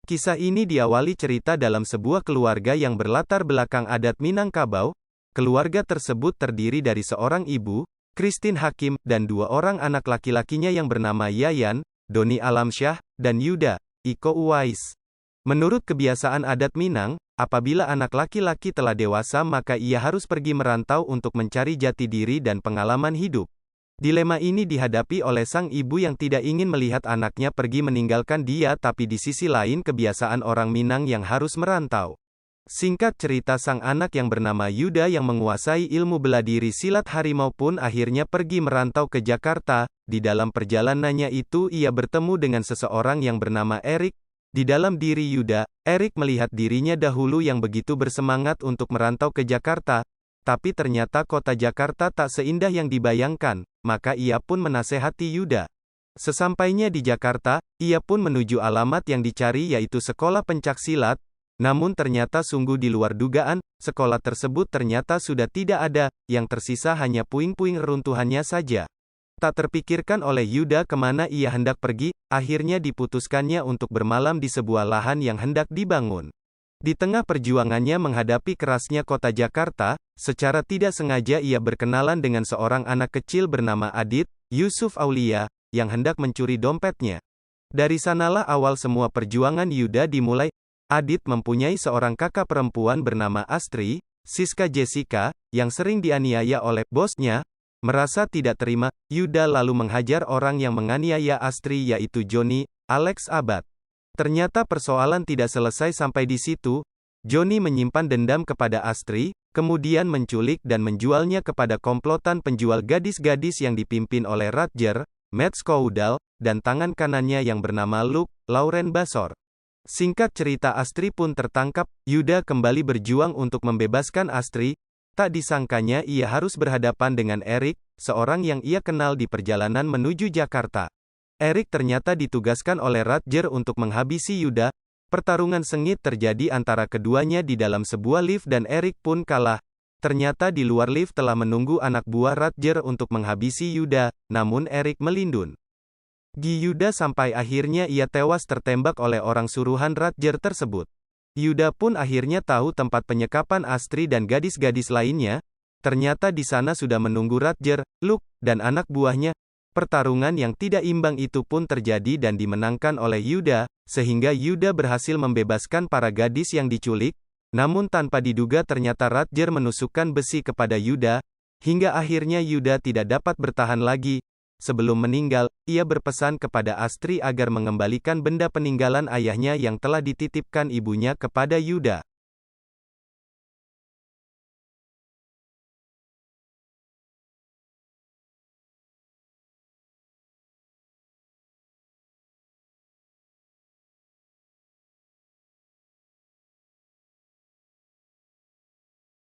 Kisah ini diawali cerita dalam sebuah keluarga yang berlatar belakang adat Minangkabau. Keluarga tersebut terdiri dari seorang ibu, Christine Hakim, dan dua orang anak laki-lakinya yang bernama Yayan, Doni Alamsyah, dan Yuda, Iko Uwais. Menurut kebiasaan adat Minang, apabila anak laki-laki telah dewasa maka ia harus pergi merantau untuk mencari jati diri dan pengalaman hidup. Dilema ini dihadapi oleh sang ibu yang tidak ingin melihat anaknya pergi meninggalkan dia, tapi di sisi lain kebiasaan orang Minang yang harus merantau. Singkat cerita, sang anak yang bernama Yuda yang menguasai ilmu bela diri silat harimau pun akhirnya pergi merantau ke Jakarta. Di dalam perjalanannya itu ia bertemu dengan seseorang yang bernama Erik. Di dalam diri Yuda, Erik melihat dirinya dahulu yang begitu bersemangat untuk merantau ke Jakarta. Tapi ternyata kota Jakarta tak seindah yang dibayangkan, maka ia pun menasehati Yuda. Sesampainya di Jakarta, ia pun menuju alamat yang dicari, yaitu sekolah pencaksilat. Namun ternyata sungguh di luar dugaan, sekolah tersebut ternyata sudah tidak ada, yang tersisa hanya puing-puing reruntuhannya saja. Tak terpikirkan oleh Yuda kemana ia hendak pergi, akhirnya diputuskannya untuk bermalam di sebuah lahan yang hendak dibangun. Di tengah perjuangannya menghadapi kerasnya kota Jakarta, secara tidak sengaja ia berkenalan dengan seorang anak kecil bernama Adit, Yusuf Aulia, yang hendak mencuri dompetnya. Dari sanalah awal semua perjuangan Yuda dimulai. Adit mempunyai seorang kakak perempuan bernama Astri, Siska Jessica, yang sering dianiaya oleh bosnya. Merasa tidak terima, Yuda lalu menghajar orang yang menganiaya Astri, yaitu Johnny, Alex Abad. Ternyata persoalan tidak selesai sampai di situ. Johnny menyimpan dendam kepada Astri, kemudian menculik dan menjualnya kepada komplotan penjual gadis-gadis yang dipimpin oleh Radjer, Matt Skoudal, dan tangan kanannya yang bernama Luke, Lauren Basor. Singkat cerita, Astri pun tertangkap. Yuda kembali berjuang untuk membebaskan Astri. Tak disangkanya ia harus berhadapan dengan Erik, seorang yang ia kenal di perjalanan menuju Jakarta. Erik ternyata ditugaskan oleh Radjer untuk menghabisi Yuda. Pertarungan sengit terjadi antara keduanya di dalam sebuah lift dan Erik pun kalah. Ternyata di luar lift telah menunggu anak buah Radjer untuk menghabisi Yuda, namun Erik melindun Yuda sampai akhirnya ia tewas tertembak oleh orang suruhan Radjer tersebut. Yuda pun akhirnya tahu tempat penyekapan Astri dan gadis-gadis lainnya. Ternyata di sana sudah menunggu Radjer, Luke, dan anak buahnya. Pertarungan yang tidak imbang itu pun terjadi dan dimenangkan oleh Yuda, sehingga Yuda berhasil membebaskan para gadis yang diculik. Namun tanpa diduga ternyata Radjer menusukkan besi kepada Yuda, hingga akhirnya Yuda tidak dapat bertahan lagi. Sebelum meninggal, ia berpesan kepada Astri agar mengembalikan benda peninggalan ayahnya yang telah dititipkan ibunya kepada Yuda.